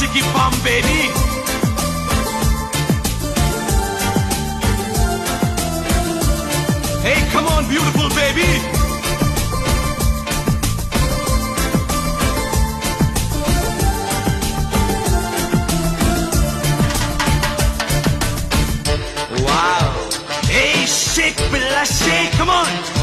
chicky bum, baby. Hey, come on, beautiful baby. Wow. Hey, shake, Bella, shake, come on.